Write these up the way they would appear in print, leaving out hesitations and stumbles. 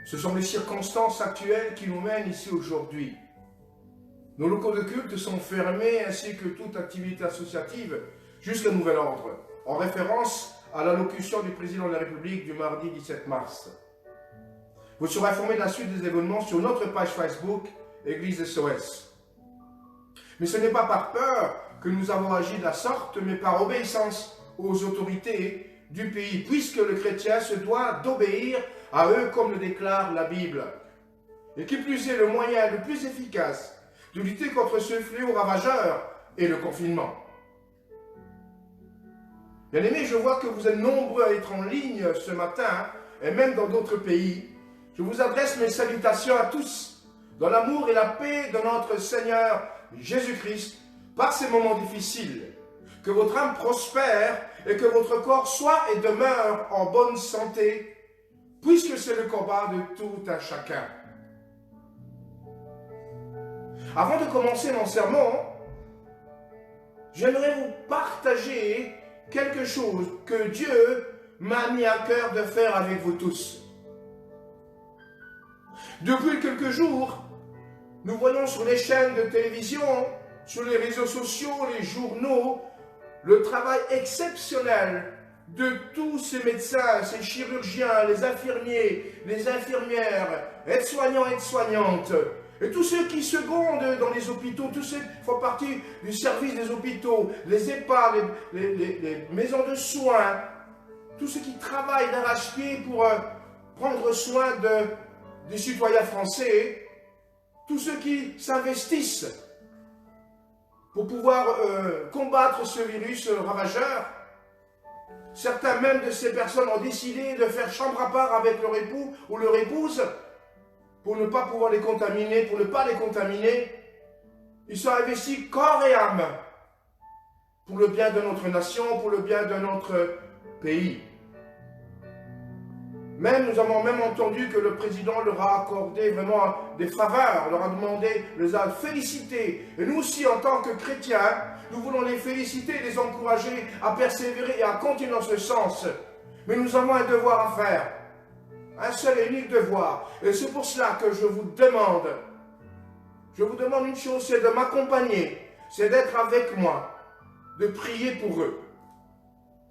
Ce sont les circonstances actuelles qui nous mènent ici aujourd'hui. Nos locaux de culte sont fermés ainsi que toute activité associative jusqu'à nouvel ordre, en référence à l'allocution du président de la République du mardi 17 mars. Vous serez informés de la suite des événements sur notre page Facebook Église SOS. Mais ce n'est pas par peur que nous avons agi de la sorte, mais par obéissance aux autorités du pays, puisque le chrétien se doit d'obéir à eux comme le déclare la Bible. Et qui plus est, le moyen le plus efficace de lutter contre ce fléau ravageur est le confinement. Bien-aimés, je vois que vous êtes nombreux à être en ligne ce matin, et même dans d'autres pays. Je vous adresse mes salutations à tous, dans l'amour et la paix de notre Seigneur Jésus-Christ, par ces moments difficiles. Que votre âme prospère et que votre corps soit et demeure en bonne santé, puisque c'est le combat de tout un chacun. Avant de commencer mon sermon, j'aimerais vous partager quelque chose que Dieu m'a mis à cœur de faire avec vous tous. Depuis quelques jours, nous voyons sur les chaînes de télévision, sur les réseaux sociaux, les journaux, le travail exceptionnel de tous ces médecins, ces chirurgiens, les infirmiers, les infirmières, aides-soignants, aides-soignantes, et tous ceux qui secondent dans les hôpitaux, tous ceux qui font partie du service des hôpitaux, les EHPAD, les maisons de soins, tous ceux qui travaillent d'arrache-pied pour prendre soin des citoyens français, tous ceux qui s'investissent pour pouvoir combattre ce virus ravageur. Certains même de ces personnes ont décidé de faire chambre à part avec leur époux ou leur épouse pour ne pas pouvoir les contaminer, pour ne pas les contaminer. Ils sont investis corps et âme pour le bien de notre nation, pour le bien de notre pays. Nous avons même entendu que le président leur a accordé vraiment des faveurs, leur a demandé, les a félicités. Et nous aussi, en tant que chrétiens, nous voulons les féliciter, les encourager à persévérer et à continuer dans ce sens. Mais nous avons un devoir à faire, un seul et unique devoir. Et c'est pour cela que je vous demande une chose, c'est de m'accompagner, c'est d'être avec moi, de prier pour eux.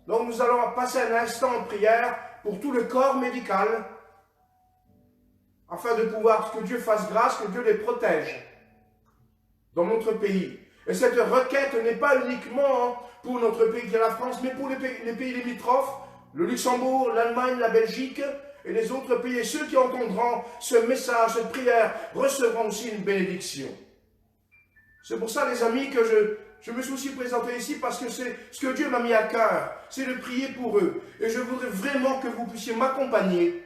Donc nous allons passer un instant en prière pour tout le corps médical, afin de pouvoir que Dieu fasse grâce, que Dieu les protège dans notre pays. Et cette requête n'est pas uniquement pour notre pays qui est la France, mais pour les pays limitrophes, le Luxembourg, l'Allemagne, la Belgique et les autres pays. Et ceux qui entendront ce message, cette prière, recevront aussi une bénédiction. C'est pour ça, les amis, que je me suis aussi présenté ici, parce que c'est ce que Dieu m'a mis à cœur, c'est de prier pour eux. Et je voudrais vraiment que vous puissiez m'accompagner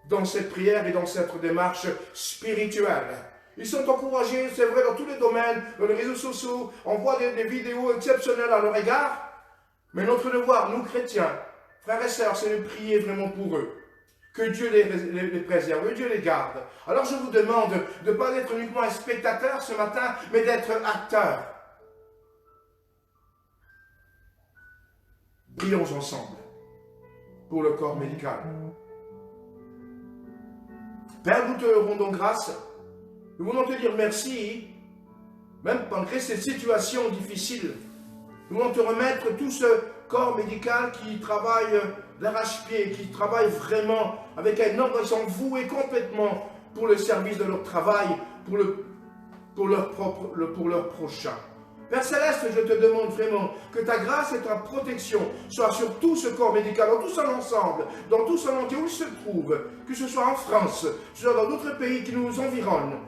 dans cette prière et dans cette démarche spirituelle. Ils sont encouragés, c'est vrai, dans tous les domaines, dans les réseaux sociaux, on voit des vidéos exceptionnelles à leur égard. Mais notre devoir, nous chrétiens, frères et sœurs, c'est de prier vraiment pour eux. Que Dieu les préserve, que Dieu les garde. Alors je vous demande de ne pas être uniquement un spectateur ce matin, mais d'être acteur. Prions ensemble pour le corps médical. Père, nous te rendons grâce. Nous voulons te dire merci, même malgré cette situation difficile. Nous voulons te remettre tout ce corps médical qui travaille d'arrache-pied, qui travaille vraiment avec un ordre, ils sont voués complètement pour le service de leur travail, pour leur prochain. Père Céleste, je te demande vraiment que ta grâce et ta protection soient sur tout ce corps médical, dans tout son ensemble, dans tout son entier où il se trouve, que ce soit en France, que ce soit dans d'autres pays qui nous environnent.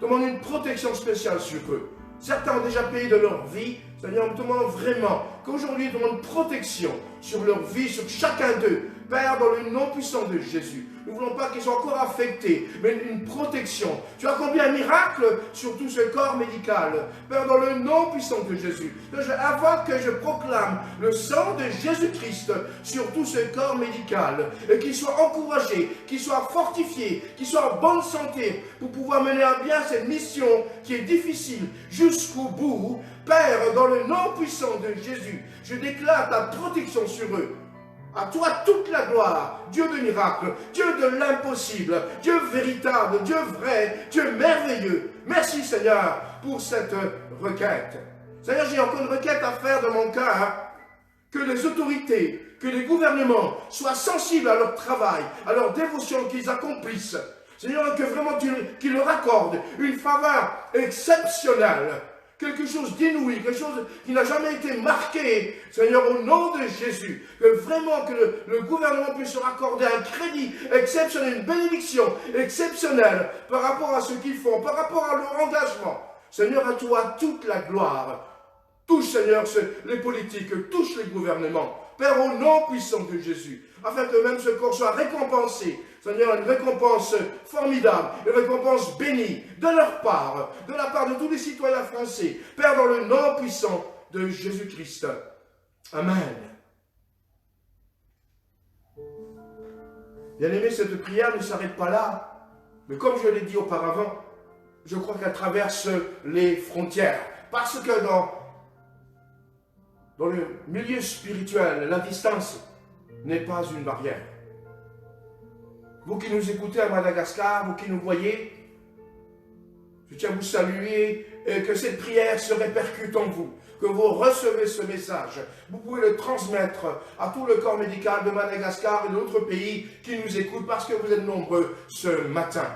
Demande une protection spéciale sur eux. Certains ont déjà payé de leur vie. Seigneur, nous te demandons vraiment qu'aujourd'hui, nous demandons une protection sur leur vie, sur chacun d'eux. Père, dans le nom puissant de Jésus, nous ne voulons pas qu'ils soient encore affectés, mais une protection. Tu as accompli un miracle sur tout ce corps médical. Père, dans le nom puissant de Jésus, avant que je proclame le sang de Jésus-Christ sur tout ce corps médical, et qu'il soit encouragé, qu'il soit fortifié, qu'il soit en bonne santé, pour pouvoir mener à bien cette mission qui est difficile jusqu'au bout. Père, dans le nom puissant de Jésus, je déclare ta protection sur eux. À toi toute la gloire, Dieu de miracles, Dieu de l'impossible, Dieu véritable, Dieu vrai, Dieu merveilleux. Merci Seigneur pour cette requête. Seigneur, j'ai encore une requête à faire de mon cœur, que les autorités, que les gouvernements soient sensibles à leur travail, à leur dévotion qu'ils accomplissent. Seigneur, que vraiment qu'ils leur accordent une faveur exceptionnelle, quelque chose d'inouï, quelque chose qui n'a jamais été marqué, Seigneur, au nom de Jésus, que vraiment que le gouvernement puisse leur accorder un crédit exceptionnel, une bénédiction exceptionnelle par rapport à ce qu'ils font, par rapport à leur engagement. Seigneur, à toi toute la gloire. Touche, Seigneur, les politiques, touche les gouvernements. Père, au nom puissant de Jésus, afin que même ce corps soit récompensé. Seigneur, une récompense formidable, une récompense bénie de leur part, de la part de tous les citoyens français. Père, dans le nom puissant de Jésus-Christ. Amen. Bien-aimé, cette prière ne s'arrête pas là. Mais comme je l'ai dit auparavant, je crois qu'elle traverse les frontières. Parce que dans le milieu spirituel, la distance n'est pas une barrière. Vous qui nous écoutez à Madagascar, vous qui nous voyez, je tiens à vous saluer et que cette prière se répercute en vous, que vous recevez ce message. Vous pouvez le transmettre à tout le corps médical de Madagascar et d'autres pays qui nous écoutent parce que vous êtes nombreux ce matin.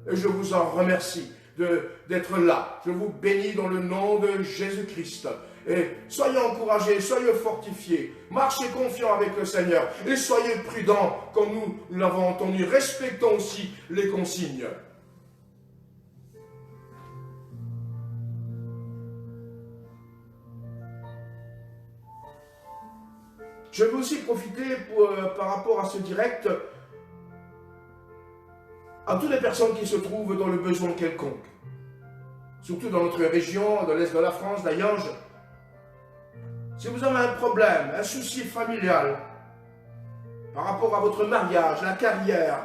Et je vous en remercie d'être là. Je vous bénis dans le nom de Jésus-Christ. Et soyez encouragés, soyez fortifiés, marchez confiants avec le Seigneur et soyez prudents comme nous l'avons entendu. Respectons aussi les consignes. Je veux aussi profiter par rapport à ce direct à toutes les personnes qui se trouvent dans le besoin quelconque, surtout dans notre région, dans l'est de la France, d'ailleurs. Si vous avez un problème, un souci familial, par rapport à votre mariage, la carrière,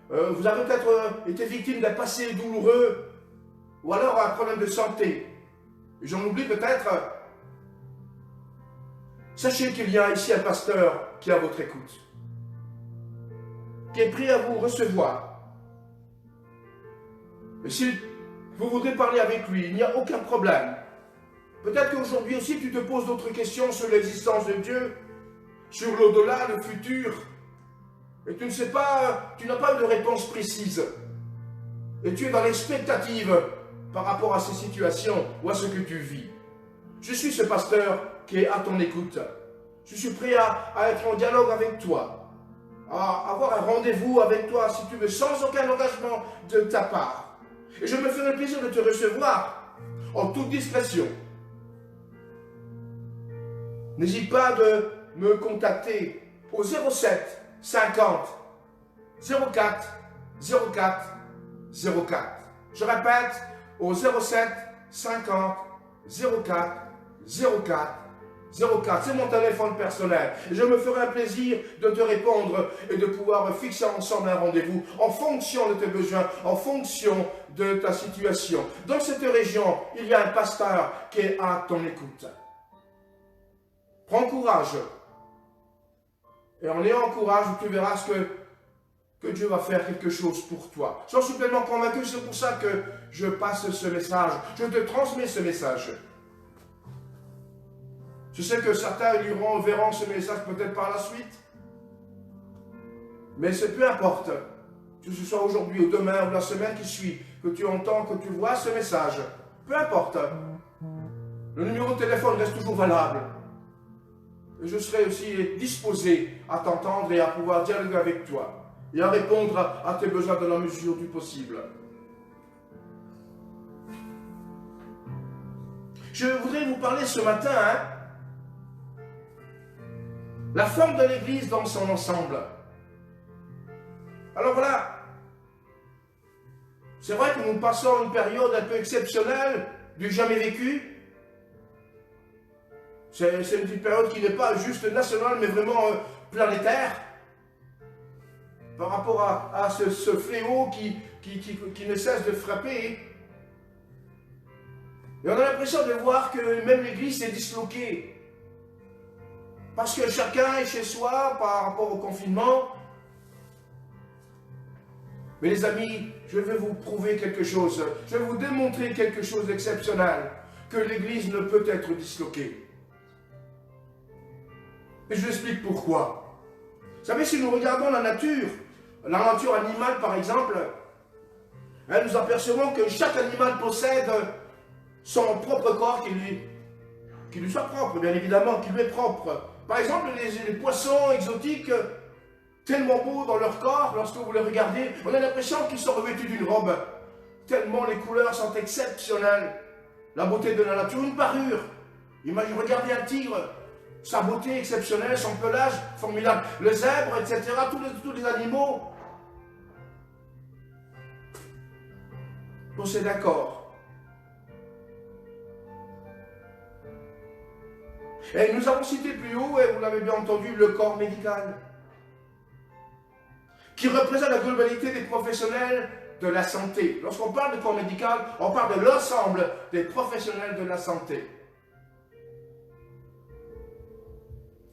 vous avez peut-être été victime d'un passé douloureux, ou alors un problème de santé, et j'en oublie peut-être, sachez qu'il y a ici un pasteur qui est à votre écoute, qui est prêt à vous recevoir. Et si vous voudrez parler avec lui, il n'y a aucun problème. Peut-être qu'aujourd'hui aussi, tu te poses d'autres questions sur l'existence de Dieu, sur l'au-delà, le futur. Et tu ne sais pas, tu n'as pas de réponse précise. Et tu es dans l'expectative par rapport à ces situations ou à ce que tu vis. Je suis ce pasteur qui est à ton écoute. Je suis prêt à être en dialogue avec toi, à avoir un rendez-vous avec toi, si tu veux, sans aucun engagement de ta part. Et je me ferai le plaisir de te recevoir en toute discrétion. N'hésite pas de me contacter au 07 50 04 04 04. Je répète, au 07 50 04 04 04. C'est mon téléphone personnel. Je me ferai un plaisir de te répondre et de pouvoir fixer ensemble un rendez-vous en fonction de tes besoins, en fonction de ta situation. Dans cette région, il y a un pasteur qui est à ton écoute. Prends courage. Et en ayant courage, tu verras que Dieu va faire quelque chose pour toi. J'en suis pleinement convaincu, c'est pour ça que je passe ce message. Je te transmets ce message. Je sais que certains verront ce message peut-être par la suite. Mais c'est peu importe. Que ce soit aujourd'hui ou demain ou la semaine qui suit, que tu entends, que tu vois ce message. Peu importe. Le numéro de téléphone reste toujours valable. Et je serai aussi disposé à t'entendre et à pouvoir dialoguer avec toi. Et à répondre à tes besoins dans la mesure du possible. Je voudrais vous parler ce matin, la forme de l'Église dans son ensemble. Alors voilà, c'est vrai que nous passons une période un peu exceptionnelle, du jamais vécu. C'est une petite période qui n'est pas juste nationale, mais vraiment planétaire. Par rapport à ce fléau qui ne cesse de frapper. Et on a l'impression de voir que même l'Église s'est disloquée. parce que chacun est chez soi par rapport au confinement. Mais les amis, je vais vous prouver quelque chose, je vais vous démontrer quelque chose d'exceptionnel, que l'Église ne peut être disloquée. Et je vous explique pourquoi. Vous savez, si nous regardons la nature animale par exemple, nous apercevons que chaque animal possède son propre corps qui lui soit propre, bien évidemment, qui lui est propre. Par exemple, les poissons exotiques, tellement beaux dans leur corps, lorsque vous les regardez, on a l'impression qu'ils sont revêtus d'une robe. Tellement les couleurs sont exceptionnelles. La beauté de la nature, une parure. Imaginez, regardez un tigre, sa beauté exceptionnelle, son pelage formidable. Le zèbre, etc., tous les animaux possèdent un corps. Et nous avons cité plus haut, et vous l'avez bien entendu, le corps médical, qui représente la globalité des professionnels de la santé. Lorsqu'on parle de corps médical, on parle de l'ensemble des professionnels de la santé.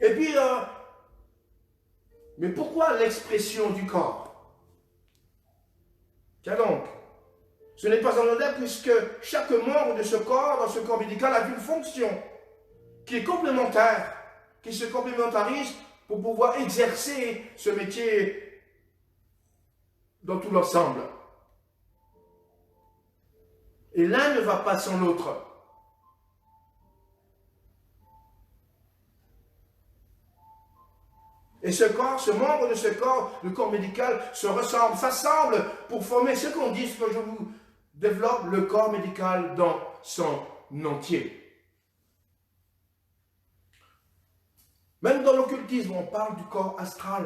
Et puis, mais pourquoi l'expression du corps? Tiens donc, ce n'est pas anodin puisque chaque membre de ce corps, dans ce corps médical, a une fonction qui est complémentaire, qui se complémentarise pour pouvoir exercer ce métier dans tout l'ensemble. Et l'un ne va pas sans l'autre. Et ce corps, ce membre de ce corps, le corps médical, se ressemble, s'assemble pour former ce qu'on dit, ce que je vous développe, le corps médical dans son entier. Même dans l'occultisme, on parle du corps astral.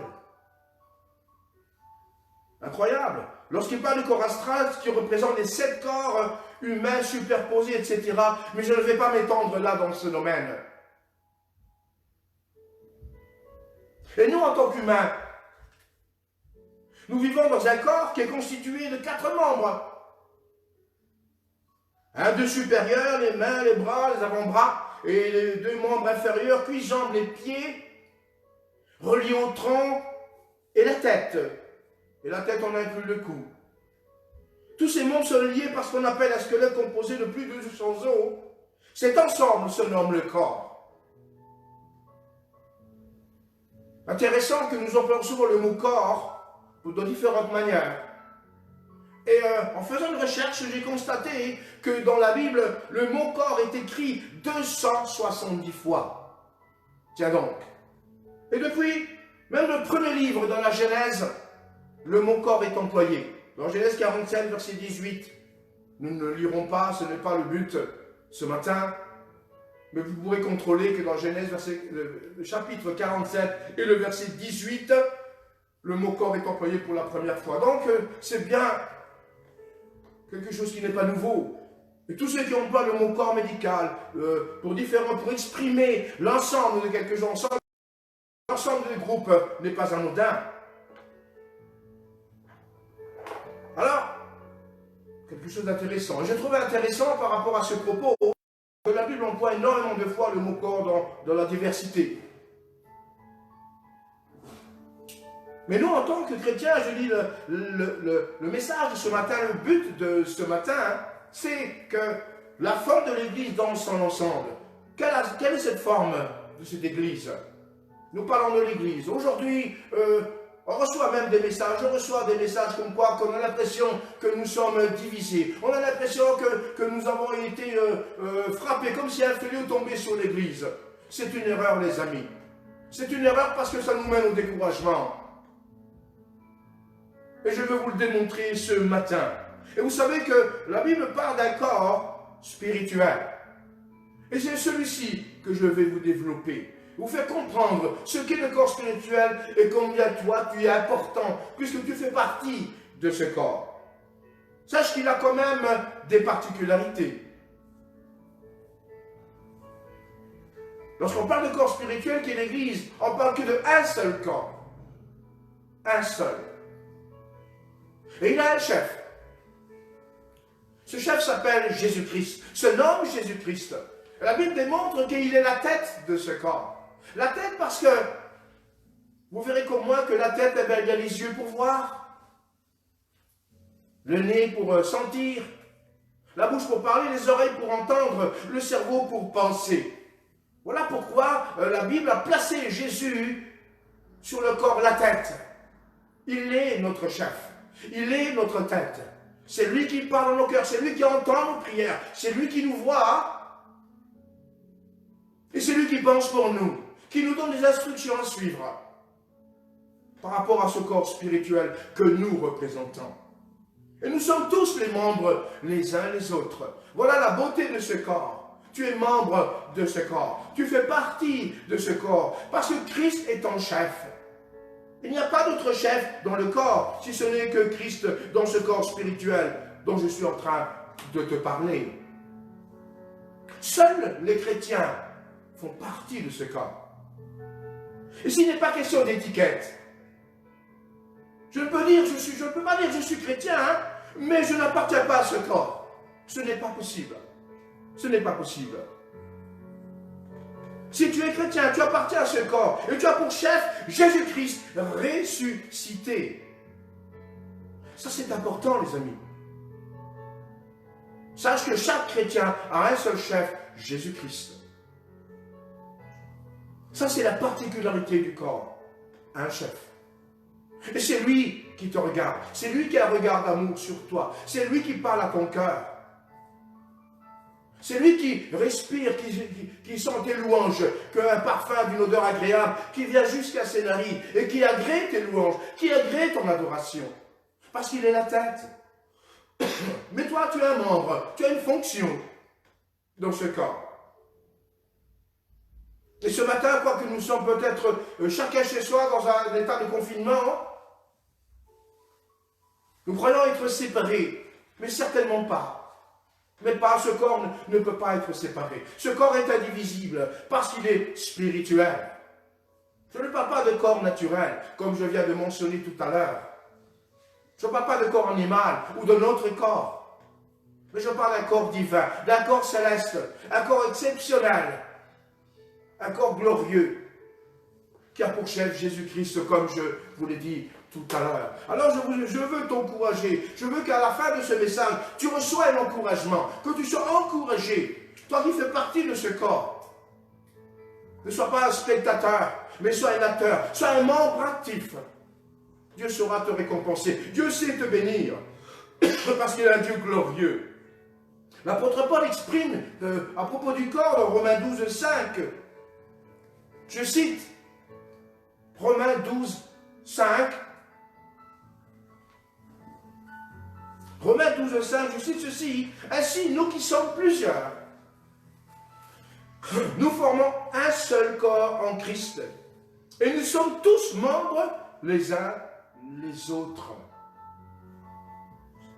Incroyable. Lorsqu'il parle du corps astral, ce qui représente les 7 corps humains superposés, etc. Mais je ne vais pas m'étendre là dans ce domaine. Et nous, en tant qu'humains, nous vivons dans un corps qui est constitué de 4 membres. Un de supérieur, les mains, les bras, les avant-bras, et les 2 membres inférieurs, cuisses, jambes, les pieds, reliés au tronc et la tête. Et la tête, on inclut le cou. Tous ces membres sont liés par ce qu'on appelle un squelette composé de plus de 200 os. Cet ensemble se nomme le corps. Intéressant que nous employons souvent le mot corps de différentes manières. Et en faisant une recherche, j'ai constaté que dans la Bible, le mot corps est écrit 270 fois. Tiens donc. Et depuis, même le premier livre dans la Genèse, le mot corps est employé. Dans Genèse 47, verset 18, nous ne le lirons pas, ce n'est pas le but ce matin, mais vous pourrez contrôler que dans Genèse, le chapitre 47 et le verset 18, le mot corps est employé pour la première fois. Donc, c'est bien quelque chose qui n'est pas nouveau. Et tous ceux qui emploient le mot corps médical pour exprimer l'ensemble de quelque chose, l'ensemble des groupes n'est pas anodin. Alors, quelque chose d'intéressant. Et j'ai trouvé intéressant par rapport à ce propos que la Bible emploie énormément de fois le mot corps dans la diversité. Mais nous, en tant que chrétiens, je dis le message de ce matin, le but de ce matin, c'est que la forme de l'Église dans son ensemble. Quelle est cette forme de cette Église? Nous parlons de l'Église. Aujourd'hui, on reçoit même des messages, je reçois des messages comme quoi qu'on a l'impression que nous sommes divisés. On a l'impression que nous avons été frappés, comme si un fléau tombait sur l'Église. C'est une erreur, les amis. C'est une erreur parce que ça nous mène au découragement. Et je veux vous le démontrer ce matin. Et vous savez que la Bible parle d'un corps spirituel. Et c'est celui-ci que je vais vous développer. Vous faire comprendre ce qu'est le corps spirituel et combien toi tu es important, puisque tu fais partie de ce corps. Sache qu'il a quand même des particularités. Lorsqu'on parle de corps spirituel qui est l'Église, on parle que d'un seul corps. Un seul. Et il a un chef. Ce chef s'appelle Jésus-Christ, se nomme Jésus-Christ. La Bible démontre qu'il est la tête de ce corps. La tête parce que vous verrez comme moi que la tête, eh bien, il y a les yeux pour voir, le nez pour sentir, la bouche pour parler, les oreilles pour entendre, le cerveau pour penser. Voilà pourquoi la Bible a placé Jésus sur le corps, la tête. Il est notre chef, il est notre tête. C'est lui qui parle dans nos cœurs, c'est lui qui entend nos prières, c'est lui qui nous voit. Et c'est lui qui pense pour nous, qui nous donne des instructions à suivre par rapport à ce corps spirituel que nous représentons. Et nous sommes tous les membres les uns les autres. Voilà la beauté de ce corps. Tu es membre de ce corps. Tu fais partie de ce corps. Parce que Christ est ton chef. Il n'y a pas d'autre chef dans le corps, si ce n'est que Christ dans ce corps spirituel dont je suis en train de te parler. Seuls les chrétiens font partie de ce corps. Et s'il n'est pas question d'étiquette, je ne peux pas dire je suis chrétien, hein, mais je n'appartiens pas à ce corps. Ce n'est pas possible. Ce n'est pas possible. Si tu es chrétien, tu appartiens à ce corps, et tu as pour chef Jésus-Christ ressuscité. Ça, c'est important, les amis. Sache que chaque chrétien a un seul chef, Jésus-Christ. Ça, c'est la particularité du corps. Un chef. Et c'est lui qui te regarde. C'est lui qui a un regard d'amour sur toi. C'est lui qui parle à ton cœur. C'est lui qui respire, qui sent tes louanges, qu'un parfum d'une odeur agréable, qui vient jusqu'à ses narines et qui agrée tes louanges, qui agrée ton adoration. Parce qu'il est la tête. Mais toi, tu es un membre, tu as une fonction dans ce corps. Et ce matin, quoique nous sommes peut-être chacun chez soi dans un état de confinement, nous croyons être séparés, mais certainement pas. Mais pas, ce corps ne peut pas être séparé. Ce corps est indivisible parce qu'il est spirituel. Je ne parle pas de corps naturel, comme je viens de mentionner tout à l'heure. Je ne parle pas de corps animal ou de notre corps. Mais je parle d'un corps divin, d'un corps céleste, un corps exceptionnel, un corps glorieux, qui a pour chef Jésus-Christ, comme je vous l'ai dit tout à l'heure. Alors je veux t'encourager, je veux qu'à la fin de ce message, tu reçois un encouragement, que tu sois encouragé, toi qui fais partie de ce corps. Ne sois pas un spectateur, mais sois un acteur, sois un membre actif. Dieu saura te récompenser, Dieu sait te bénir, parce qu'il est un Dieu glorieux. L'apôtre Paul exprime à propos du corps dans Romains 12, 5, je cite, Romains 12, 5, Romains 12, 5, je cite ceci, ainsi nous qui sommes plusieurs, nous formons un seul corps en Christ, et nous sommes tous membres les uns les autres.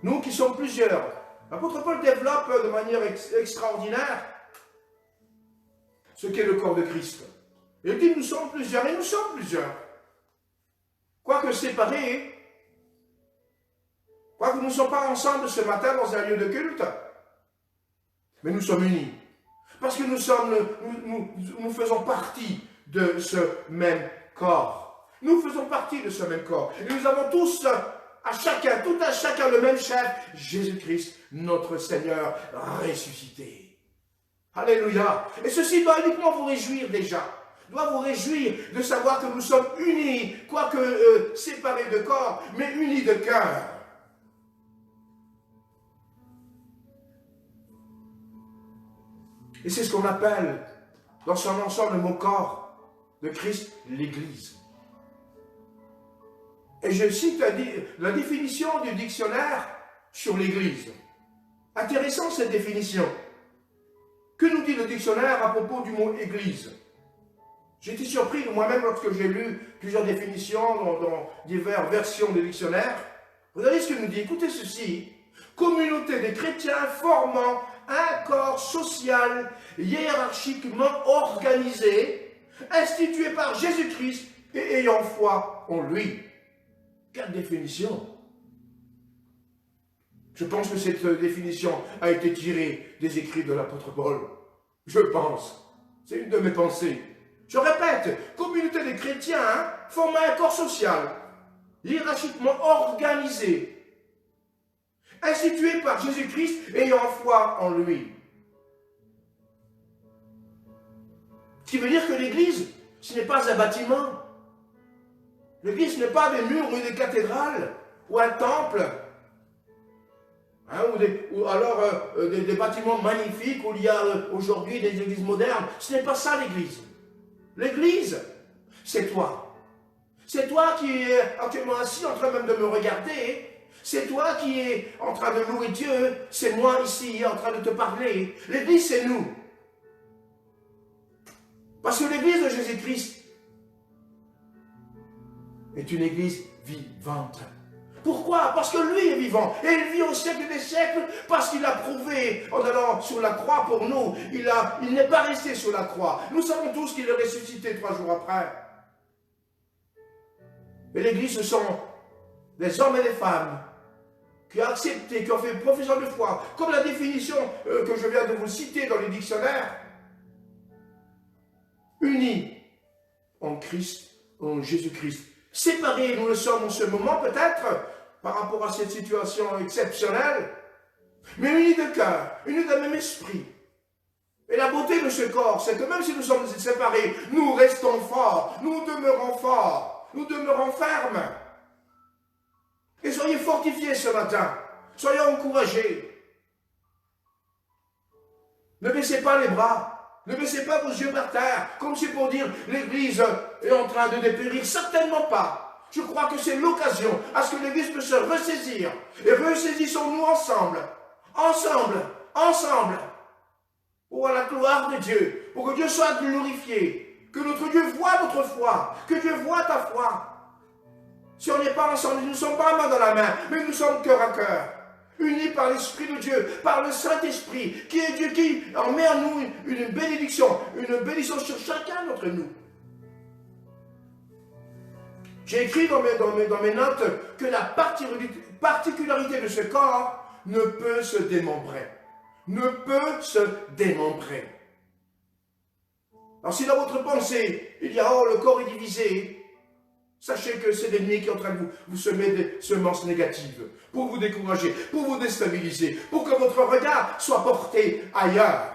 Nous qui sommes plusieurs, l'apôtre Paul développe de manière extraordinaire ce qu'est le corps de Christ. Il dit nous sommes plusieurs, et nous sommes plusieurs. Quoique séparés, quoique nous ne sommes pas ensemble ce matin dans un lieu de culte, mais nous sommes unis. Parce que nous faisons partie de ce même corps. Nous faisons partie de ce même corps. Et nous avons tous, tout à chacun, le même chef, Jésus-Christ, notre Seigneur ressuscité. Alléluia. Et ceci doit uniquement vous réjouir déjà. Doit vous réjouir de savoir que nous sommes unis, quoique séparés de corps, mais unis de cœur. Et c'est ce qu'on appelle, dans son ensemble, mon corps de Christ, l'Église. Et je cite la définition du dictionnaire sur l'Église. Intéressant cette définition. Que nous dit le dictionnaire à propos du mot Église? J'ai été surpris moi-même lorsque j'ai lu plusieurs définitions dans diverses versions des dictionnaires. Regardez ce que nous dit. Écoutez ceci. Communauté des chrétiens formant un corps social hiérarchiquement organisé, institué par Jésus-Christ et ayant foi en lui. Quelle définition! Je pense que cette définition a été tirée des écrits de l'apôtre Paul. Je pense. C'est une de mes pensées. Je répète, communauté des chrétiens forment un corps social, hiérarchiquement organisé, institué par Jésus-Christ ayant foi en lui. Ce qui veut dire que l'Église, ce n'est pas un bâtiment. L'Église n'est pas des murs ou des cathédrales, ou un temple, ou alors des bâtiments magnifiques où il y a aujourd'hui des églises modernes. Ce n'est pas ça l'Église. L'Église, c'est toi. C'est toi qui es actuellement assis en train même de me regarder. C'est toi qui es en train de louer Dieu. C'est moi ici en train de te parler. L'Église, c'est nous. Parce que l'Église de Jésus-Christ est une Église vivante. Pourquoi? Parce que lui est vivant. Et il vit au siècle des siècles parce qu'il a prouvé en allant sur la croix pour nous. Il n'est pas resté sur la croix. Nous savons tous qu'il est ressuscité 3 jours après. Et l'Église, ce sont des hommes et des femmes qui ont accepté, qui ont fait profession de foi, comme la définition que je viens de vous citer dans les dictionnaires. Unis en Christ, en Jésus-Christ. Séparés, nous le sommes en ce moment peut-être, par rapport à cette situation exceptionnelle, mais unis de cœur, unis d'un même esprit. Et la beauté de ce corps, c'est que même si nous sommes séparés, nous restons forts, nous demeurons fermes. Et soyez fortifiés ce matin, soyez encouragés. Ne baissez pas les bras. Ne baissez pas vos yeux par terre, comme si pour dire l'Église est en train de dépérir. Certainement pas. Je crois que c'est l'occasion à ce que l'Église puisse se ressaisir. Et ressaisissons-nous ensemble, pour la gloire de Dieu, pour que Dieu soit glorifié, que notre Dieu voit notre foi, que Dieu voit ta foi. Si on n'est pas ensemble, nous ne sommes pas main dans la main, mais nous sommes cœur à cœur. Unis par l'Esprit de Dieu, par le Saint-Esprit, qui est Dieu, qui en met en nous une bénédiction sur chacun d'entre nous. J'ai écrit dans mes notes que la particularité de ce corps ne peut se démembrer. Ne peut se démembrer. Alors si dans votre pensée, il y a « oh, le corps est divisé », sachez que c'est l'ennemi qui est en train de vous semer des semences négatives, pour vous décourager, pour vous déstabiliser, pour que votre regard soit porté ailleurs.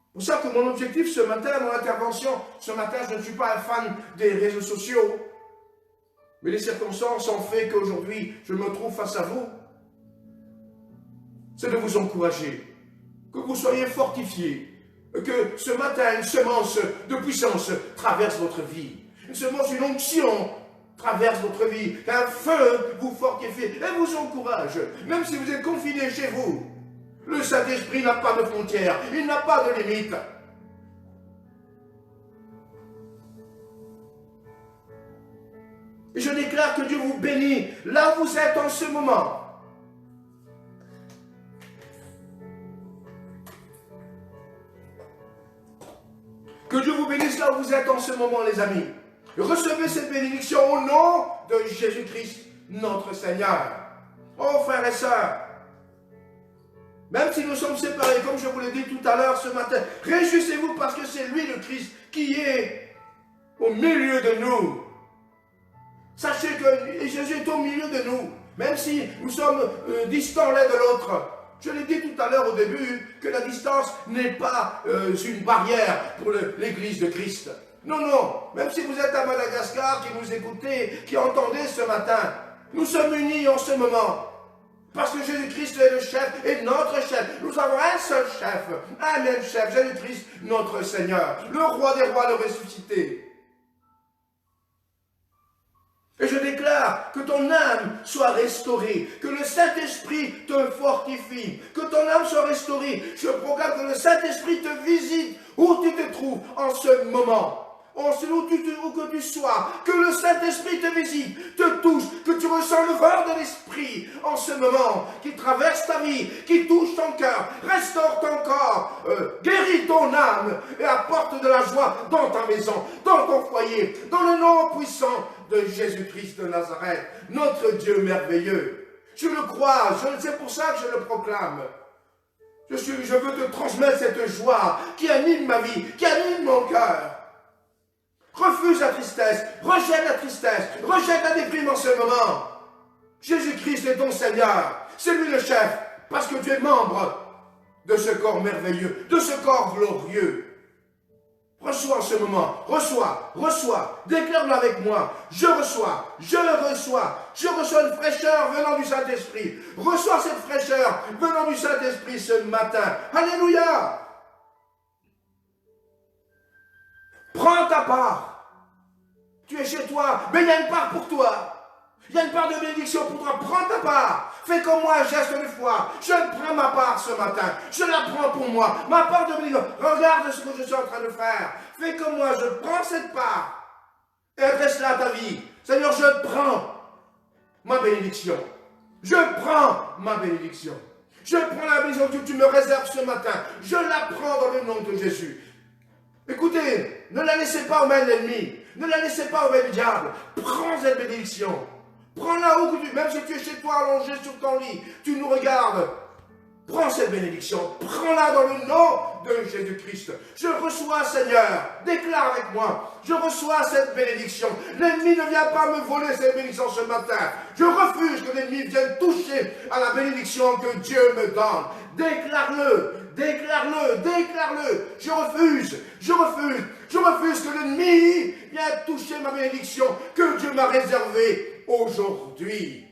C'est pour ça que mon objectif ce matin, mon intervention, ce matin, je ne suis pas un fan des réseaux sociaux, mais les circonstances ont fait qu'aujourd'hui, je me trouve face à vous. C'est de vous encourager, que vous soyez fortifiés, que ce matin, une semence de puissance traverse votre vie. Une semence, une onction traverse votre vie. Un feu vous fortifie et vous encourage. Même si vous êtes confiné chez vous, le Saint-Esprit n'a pas de frontières. Il n'a pas de limites. Et je déclare que Dieu vous bénit là où vous êtes en ce moment. Que Dieu vous bénisse là où vous êtes en ce moment, les amis. Recevez cette bénédiction au nom de Jésus-Christ, notre Seigneur. Oh, frères et sœurs, même si nous sommes séparés, comme je vous l'ai dit tout à l'heure ce matin, réjouissez-vous parce que c'est lui, le Christ, qui est au milieu de nous. Sachez que Jésus est au milieu de nous, même si nous sommes distants l'un de l'autre. Je l'ai dit tout à l'heure au début, que la distance n'est pas une barrière pour l'Église de Christ. Non, non, même si vous êtes à Madagascar, qui nous écoutez, qui entendez ce matin, nous sommes unis en ce moment. Parce que Jésus-Christ est le chef et notre chef. Nous avons un seul chef, un même chef, Jésus-Christ, notre Seigneur, le roi des rois, le ressuscité. Et je déclare que ton âme soit restaurée, que le Saint-Esprit te fortifie, que ton âme soit restaurée. Je proclame que le Saint-Esprit te visite où tu te trouves en ce moment. Où que tu sois, que le Saint-Esprit te visite, te touche, que tu ressens le vent de l'Esprit en ce moment, qui traverse ta vie, qui touche ton cœur, restaure ton corps, guérit ton âme et apporte de la joie dans ta maison, dans ton foyer, dans le nom puissant de Jésus-Christ de Nazareth, notre Dieu merveilleux. Je le crois, c'est pour ça que je le proclame. Je veux te transmettre cette joie qui anime ma vie, qui anime mon cœur. Refuse la tristesse, rejette la déprime en ce moment. Jésus-Christ est ton Seigneur, c'est lui le chef, parce que tu es membre de ce corps merveilleux, de ce corps glorieux. Reçois en ce moment, reçois, déclare-le avec moi. Je reçois une fraîcheur venant du Saint-Esprit. Reçois cette fraîcheur venant du Saint-Esprit ce matin. Alléluia! Prends ta part. Tu es chez toi, mais il y a une part pour toi. Il y a une part de bénédiction pour toi. Prends ta part. Fais comme moi un geste de foi. Je prends ma part ce matin. Je la prends pour moi. Ma part de bénédiction. Regarde ce que je suis en train de faire. Fais comme moi. Je prends cette part. Et adresse-la à ta vie. Seigneur, je prends ma bénédiction. Je prends ma bénédiction. Je prends la bénédiction que tu me réserves ce matin. Je la prends dans le nom de Jésus. Écoutez, ne la laissez pas aux mains de l'ennemi. Ne la laissez pas aux mains du diable. Prends cette bénédiction. Prends-la où que tu... Même si tu es chez toi allongé sur ton lit, tu nous regardes. Prends cette bénédiction. Prends-la dans le nom de Jésus-Christ. Je reçois, Seigneur. Déclare avec moi. Je reçois cette bénédiction. L'ennemi ne vient pas me voler cette bénédiction ce matin. Je refuse que l'ennemi vienne toucher à la bénédiction que Dieu me donne. Déclare-le. Déclare-le. Je refuse que l'ennemi vienne toucher ma bénédiction que Dieu m'a réservée aujourd'hui.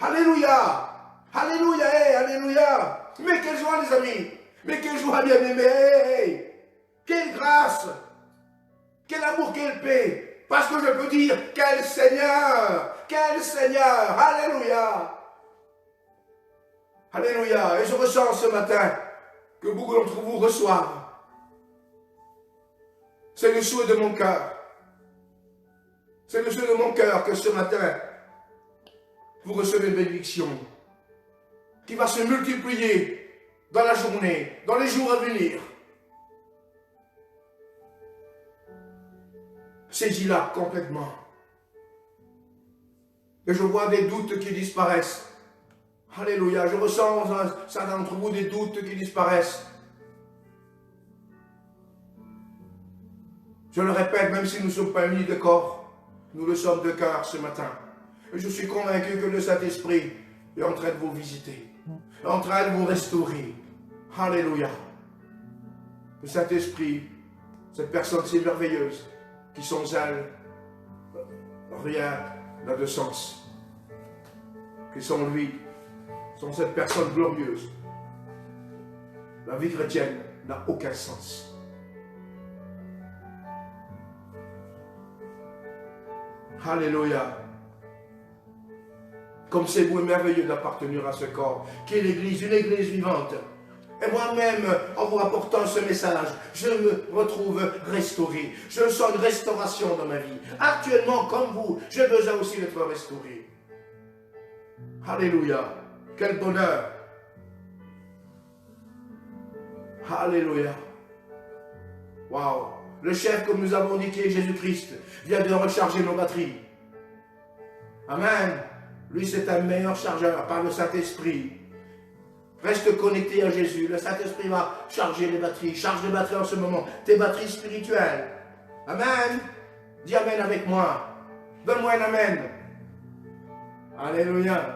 Alléluia. Alléluia. Mais quelle joie, les amis. Mais quelle joie, bien-aimés. Quelle grâce. Quel amour, quelle paix. Parce que je peux dire, quel Seigneur. Alléluia. Et je ressens ce matin que beaucoup d'entre vous reçoivent. C'est le souhait de mon cœur. C'est le souhait de mon cœur que ce matin, vous recevez une bénédiction qui va se multiplier dans la journée, dans les jours à venir. Saisis-la complètement. Et je vois des doutes qui disparaissent. Alléluia, je ressens certains d'entre vous des doutes qui disparaissent. Je le répète, même si nous ne sommes pas unis de corps, nous le sommes de cœur ce matin. Et je suis convaincu que le Saint-Esprit est en train de vous visiter, est en train de vous restaurer. Alléluia. Le Saint-Esprit, cette personne si merveilleuse, qui sans elle, rien n'a de sens. Que sans lui, sans cette personne glorieuse, la vie chrétienne n'a aucun sens. Alléluia. Comme c'est beau et merveilleux d'appartenir à ce corps, qui est l'Église, une Église vivante. Et moi-même, en vous apportant ce message, je me retrouve restauré. Je sens une restauration dans ma vie. Actuellement, comme vous, j'ai besoin aussi d'être restauré. Alléluia. Quel bonheur. Alléluia. Waouh. Le chef, comme nous avons dit, qui est Jésus-Christ, vient de recharger nos batteries. Amen. Lui, c'est un meilleur chargeur par le Saint-Esprit. Reste connecté à Jésus. Le Saint-Esprit va charger les batteries. Charge les batteries en ce moment. Tes batteries spirituelles. Amen. Dis Amen avec moi. Donne-moi un Amen. Alléluia.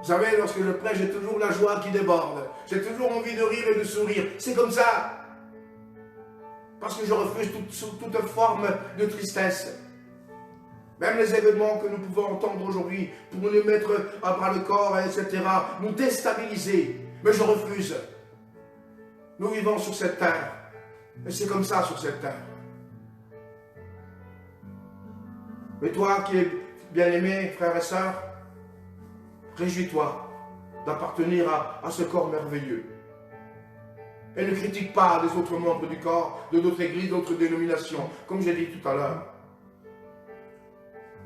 Vous savez, lorsque je prêche, j'ai toujours la joie qui déborde. J'ai toujours envie de rire et de sourire. C'est comme ça. Parce que je refuse toute forme de tristesse. Même les événements que nous pouvons entendre aujourd'hui pour nous mettre à bras le corps, etc., nous déstabiliser. Mais je refuse. Nous vivons sur cette terre. Et c'est comme ça sur cette terre. Mais toi qui es bien-aimé, frères et sœurs, réjouis-toi d'appartenir à ce corps merveilleux. Et ne critique pas les autres membres du corps, de d'autres églises, d'autres dénominations, comme j'ai dit tout à l'heure.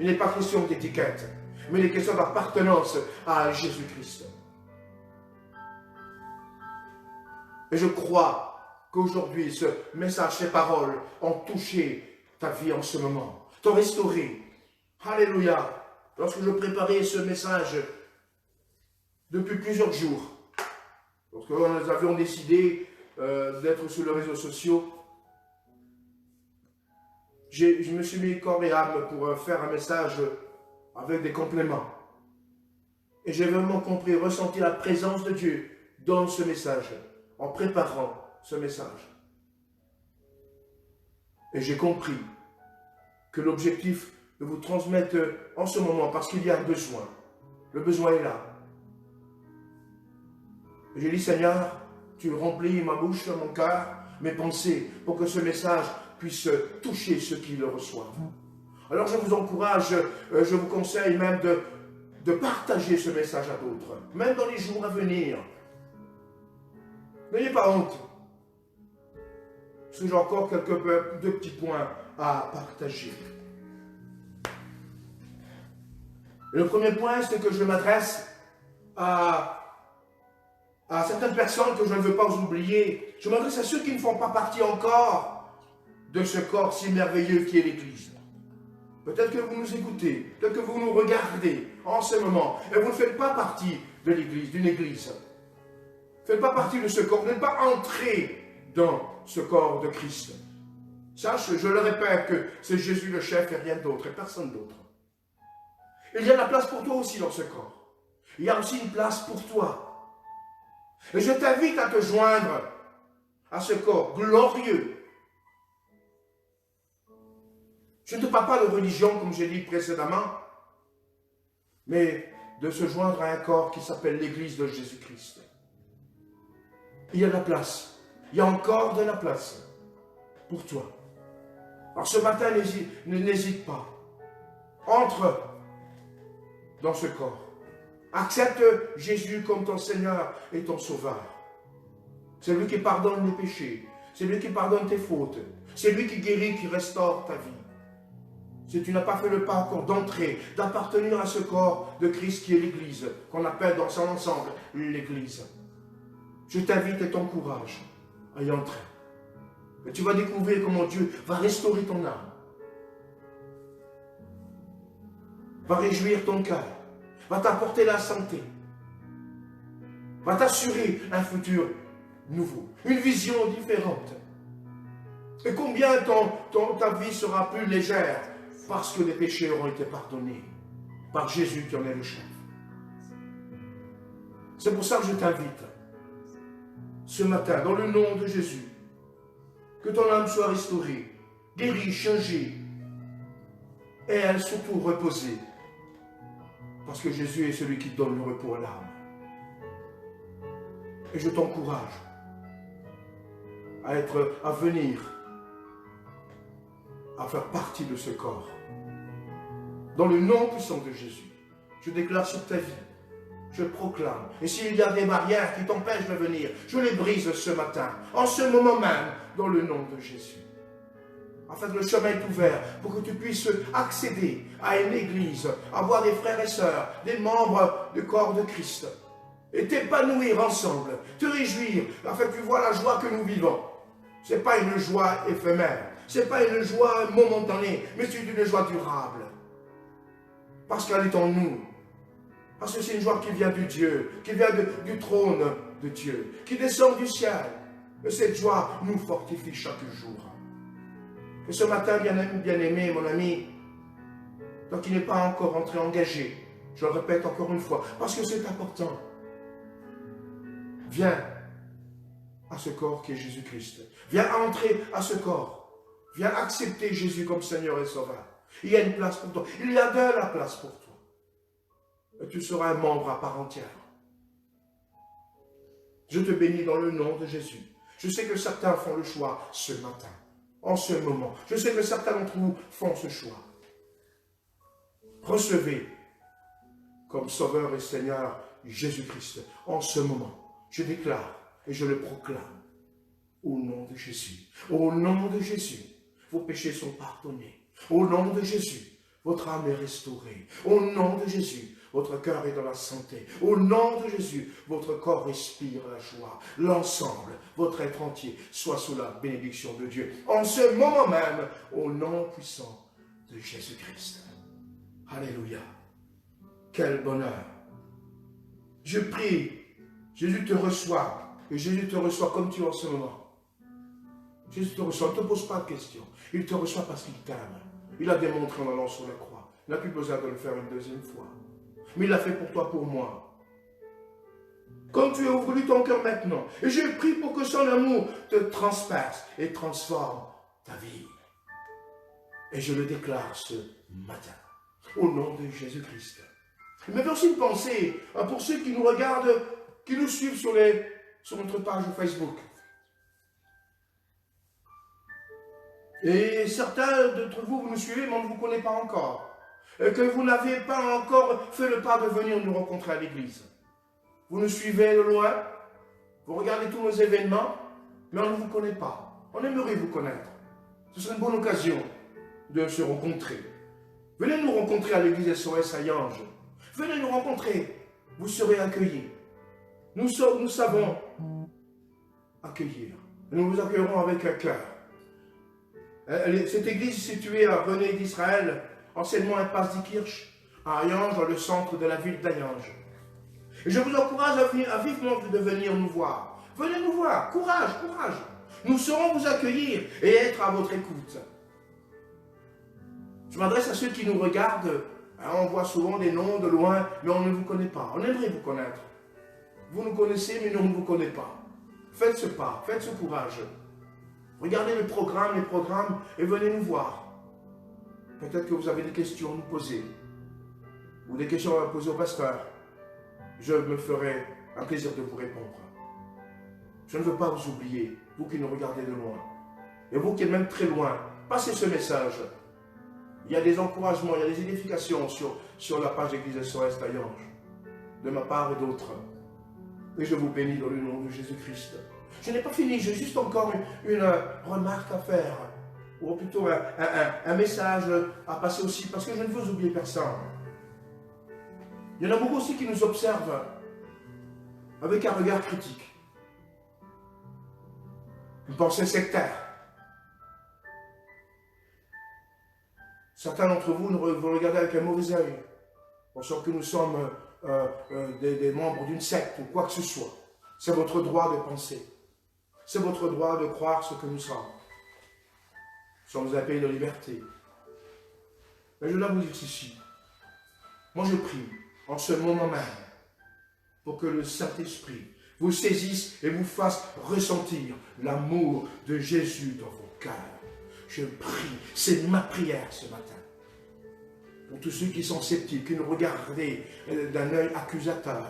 Il n'est pas question d'étiquette, mais il est question d'appartenance à Jésus-Christ. Et je crois qu'aujourd'hui, ce message, ces paroles ont touché ta vie en ce moment, t'ont restauré. Alléluia. lorsque je préparais ce message depuis plusieurs jours, lorsque nous avions décidé d'être sur les réseaux sociaux, je me suis mis corps et âme pour faire un message avec des compléments. Et j'ai vraiment compris, ressenti la présence de Dieu dans ce message, en préparant ce message. Et j'ai compris que l'objectif de vous transmettre en ce moment, parce qu'il y a un besoin. Le besoin est là. Et j'ai dit, Seigneur, tu remplis ma bouche, mon cœur, mes pensées, pour que ce message puisse toucher ceux qui le reçoivent. Alors je vous encourage, je vous conseille même de partager ce message à d'autres, même dans les jours à venir. N'ayez pas honte. Parce que j'ai encore deux petits points à partager. Et le premier point, c'est que je m'adresse à certaines personnes que je ne veux pas oublier. Je m'adresse à ceux qui ne font pas partie encore de ce corps si merveilleux qui est l'Église. Peut-être que vous nous écoutez, peut-être que vous nous regardez en ce moment, et vous ne faites pas partie de l'Église, d'une Église. Vous ne faites pas partie de ce corps, vous n'êtes pas entré dans ce corps de Christ. Sache, je le répète, que c'est Jésus le chef et rien d'autre, et personne d'autre. Il y a de la place pour toi aussi dans ce corps. Il y a aussi une place pour toi. Et je t'invite à te joindre à ce corps glorieux. Je ne te parle pas de religion, comme j'ai dit précédemment, mais de se joindre à un corps qui s'appelle l'Église de Jésus-Christ. Il y a de la place. Il y a encore de la place pour toi. Alors ce matin, n'hésite pas. Entre dans ce corps. Accepte Jésus comme ton Seigneur et ton Sauveur. C'est lui qui pardonne les péchés. C'est lui qui pardonne tes fautes. C'est lui qui guérit, qui restaure ta vie. Si tu n'as pas fait le pas encore d'entrer, d'appartenir à ce corps de Christ qui est l'Église, qu'on appelle dans son ensemble l'Église, je t'invite et t'encourage à y entrer. Et tu vas découvrir comment Dieu va restaurer ton âme, va réjouir ton cœur, va t'apporter la santé, va t'assurer un futur nouveau, une vision différente. Et combien ta vie sera plus légère parce que les péchés auront été pardonnés par Jésus qui en est le chef. C'est pour ça que je t'invite ce matin, dans le nom de Jésus, que ton âme soit restaurée, guérie, changée, et elle surtout reposée, parce que Jésus est celui qui donne le repos à l'âme. Et je t'encourage à venir, à faire partie de ce corps. Dans le nom puissant de Jésus, je déclare sur ta vie, je proclame. Et s'il y a des barrières qui t'empêchent de venir, je les brise ce matin, en ce moment même, dans le nom de Jésus. Afin que le chemin est ouvert pour que tu puisses accéder à une église, avoir des frères et sœurs, des membres du corps de Christ, et t'épanouir ensemble, te réjouir, afin que tu vois la joie que nous vivons. Ce n'est pas une joie éphémère, ce n'est pas une joie momentanée, mais c'est une joie durable. Parce qu'elle est en nous. Parce que c'est une joie qui vient du Dieu, qui vient du trône de Dieu, qui descend du ciel. Et cette joie nous fortifie chaque jour. Et ce matin, bien-aimé, mon ami, toi qui n'es pas encore entré engagé, je le répète encore une fois, parce que c'est important. Viens à ce corps qui est Jésus-Christ. Viens entrer à ce corps. Viens accepter Jésus comme Seigneur et Sauveur. Il y a une place pour toi. Il y a de la place pour toi. Et tu seras un membre à part entière. Je te bénis dans le nom de Jésus. Je sais que certains font le choix ce matin, en ce moment. Je sais que certains d'entre vous font ce choix. Recevez comme Sauveur et Seigneur Jésus-Christ en ce moment. Je déclare et je le proclame au nom de Jésus. Au nom de Jésus, vos péchés sont pardonnés. Au nom de Jésus, votre âme est restaurée. Au nom de Jésus, votre cœur est dans la santé. Au nom de Jésus, votre corps respire la joie. L'ensemble, votre être entier, soit sous la bénédiction de Dieu. En ce moment même, au nom puissant de Jésus-Christ. Alléluia. Quel bonheur. Je prie, Jésus te reçoit, et Jésus te reçoit comme tu es en ce moment. Jésus te reçoit, ne te pose pas de questions. Il te reçoit parce qu'il t'aime. Il a démontré en allant sur la croix. Il n'a plus besoin de le faire une deuxième fois. Mais il l'a fait pour toi, pour moi. Comme tu as ouvert ton cœur maintenant. Et je prie pour que son amour te transperce et transforme ta vie. Et je le déclare ce matin. Au nom de Jésus-Christ. Mais j'ai aussi une pensée pour ceux qui nous regardent, qui nous suivent sur notre page Facebook. Et certains d'entre vous, vous nous suivez, mais on ne vous connaît pas encore. Et que vous n'avez pas encore fait le pas de venir nous rencontrer à l'église. Vous nous suivez de loin, vous regardez tous nos événements, mais on ne vous connaît pas. On aimerait vous connaître. Ce serait une bonne occasion de se rencontrer. Venez nous rencontrer à l'église SOS à Yange. Venez nous rencontrer. Vous serez accueillis. Nous savons accueillir. Nous vous accueillerons avec un cœur. Cette église est située à René d'Israël, anciennement impasse d'Ikirch, à Ayange, dans le centre de la ville d'Ayange. Et je vous encourage à vivement de venir nous voir. Venez nous voir, courage, courage. Nous saurons vous accueillir et être à votre écoute. Je m'adresse à ceux qui nous regardent. On voit souvent des noms de loin, mais on ne vous connaît pas. On aimerait vous connaître. Vous nous connaissez, mais nous on ne vous connaît pas. Faites ce pas, faites ce courage. Regardez les programmes, et venez nous voir. Peut-être que vous avez des questions à nous poser, ou des questions à poser au pasteur. Je me ferai un plaisir de vous répondre. Je ne veux pas vous oublier, vous qui nous regardez de loin. Et vous qui êtes même très loin, passez ce message. Il y a des encouragements, il y a des édifications sur la page Église SOS d'Ayange, de ma part et d'autres. Et je vous bénis dans le nom de Jésus-Christ. Je n'ai pas fini, j'ai juste encore une remarque à faire, ou plutôt un message à passer aussi, parce que je ne veux oublier personne. Il y en a beaucoup aussi qui nous observent avec un regard critique, une pensée sectaire. Certains d'entre vous nous regardez avec un mauvais œil, pensant que nous sommes des membres d'une secte ou quoi que ce soit. C'est votre droit de penser. C'est votre droit de croire ce que nous sommes. Nous sommes un pays de liberté. Mais je dois vous dire ceci. Moi je prie, en ce moment même, pour que le Saint-Esprit vous saisisse et vous fasse ressentir l'amour de Jésus dans vos cœurs. Je prie, c'est ma prière ce matin. Pour tous ceux qui sont sceptiques, qui nous regardent d'un œil accusateur.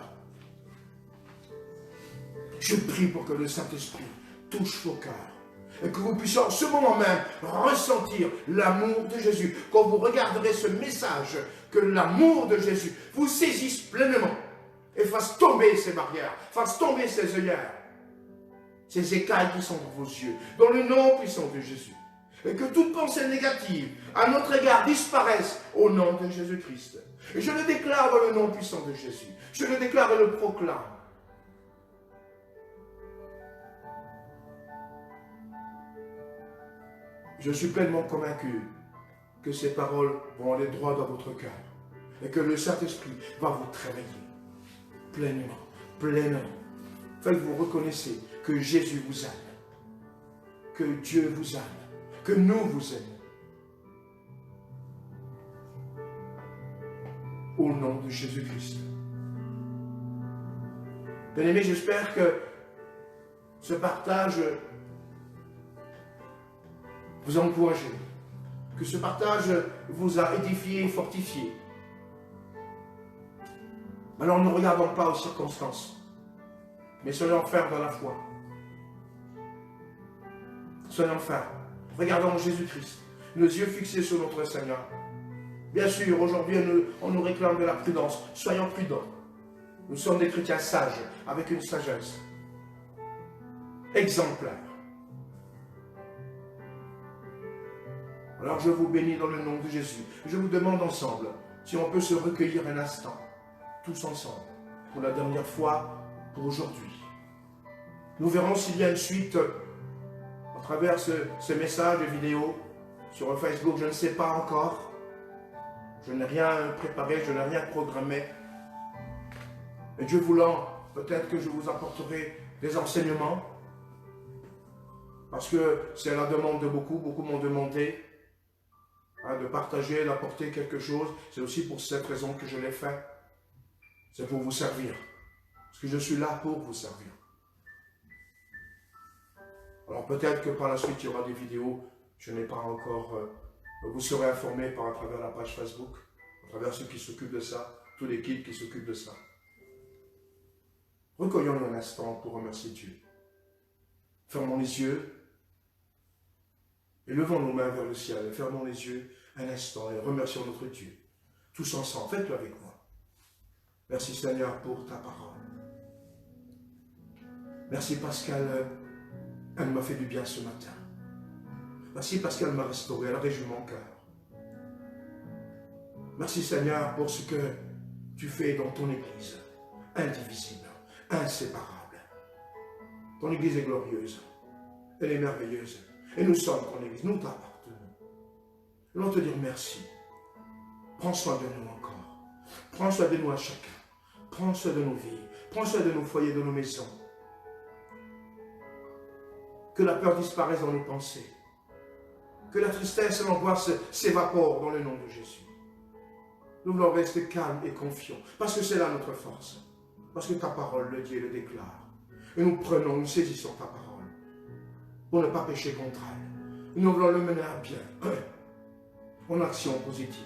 Je prie pour que le Saint-Esprit touche vos cœurs. Et que vous puissiez en ce moment même ressentir l'amour de Jésus. Quand vous regarderez ce message, que l'amour de Jésus vous saisisse pleinement. Et fasse tomber ces barrières, fasse tomber ces œillères. Ces écailles qui sont dans vos yeux. Dans le nom puissant de Jésus. Et que toute pensée négative à notre égard disparaisse au nom de Jésus-Christ. Et je le déclare dans le nom puissant de Jésus. Je le déclare et le proclame. Je suis pleinement convaincu que ces paroles vont aller droit dans votre cœur. Et que le Saint-Esprit va vous travailler pleinement, pleinement. Faites-vous reconnaître que Jésus vous aime. Que Dieu vous aime. Que nous vous aimons. Au nom de Jésus-Christ. Bien-aimés, j'espère que ce partage vous a encouragé, que ce partage vous a édifié et fortifié. Alors ne regardons pas aux circonstances, mais soyons fermes dans la foi. Soyons fermes. Regardons Jésus-Christ, nos yeux fixés sur notre Seigneur. Bien sûr, aujourd'hui, on nous réclame de la prudence. Soyons prudents. Nous sommes des chrétiens sages, avec une sagesse exemplaire. Alors je vous bénis dans le nom de Jésus. Je vous demande ensemble, si on peut se recueillir un instant, tous ensemble, pour la dernière fois, pour aujourd'hui. Nous verrons s'il y a une suite à travers ce message de vidéo sur Facebook, je ne sais pas encore. Je n'ai rien préparé, je n'ai rien programmé. Et Dieu voulant, peut-être que je vous apporterai des enseignements. Parce que c'est la demande de beaucoup. Beaucoup m'ont demandé de partager, d'apporter quelque chose. C'est aussi pour cette raison que je l'ai fait. C'est pour vous servir. Parce que je suis là pour vous servir. Alors peut-être que par la suite, il y aura des vidéos. Je n'ai pas encore... vous serez informés à travers la page Facebook, à travers ceux qui s'occupent de ça, tous les guides qui s'occupent de ça. Recueillons un instant pour remercier Dieu. Fermons les yeux et levons nos mains vers le ciel et fermons les yeux un instant et remercions notre Dieu. Tous ensemble, faites-le avec moi. Merci Seigneur pour ta parole. Merci parce qu'elle m'a fait du bien ce matin. Merci parce qu'elle m'a restauré, elle a réjoui mon cœur. Merci Seigneur pour ce que tu fais dans ton Église, indivisible, inséparable. Ton Église est glorieuse, elle est merveilleuse. Et nous sommes ton Église, nous t'appartenons. Nous allons te dire merci. Prends soin de nous encore. Prends soin de nous à chacun. Prends soin de nos vies. Prends soin de nos foyers, de nos maisons. Que la peur disparaisse dans nos pensées. Que la tristesse et l'angoisse s'évaporent dans le nom de Jésus. Nous voulons rester calmes et confiants. Parce que c'est là notre force. Parce que ta parole le dit et le déclare. Et nous prenons, nous saisissons ta parole. Pour ne pas pécher contre elle. Et nous voulons le mener à bien. En action positive.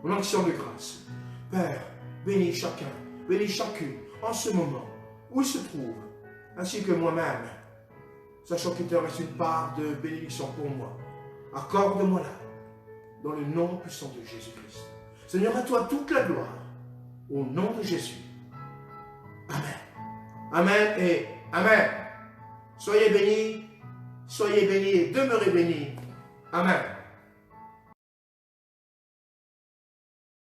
En action de grâce. Père, bénis chacun. Bénis chacune. En ce moment. Où il se trouve. Ainsi que moi-même. Sachant qu'il te reste une part de bénédiction pour moi. Accorde-moi-la. Dans le nom puissant de Jésus-Christ. Seigneur, à toi toute la gloire. Au nom de Jésus. Amen. Amen et Amen. Soyez bénis et demeurez bénis. Amen.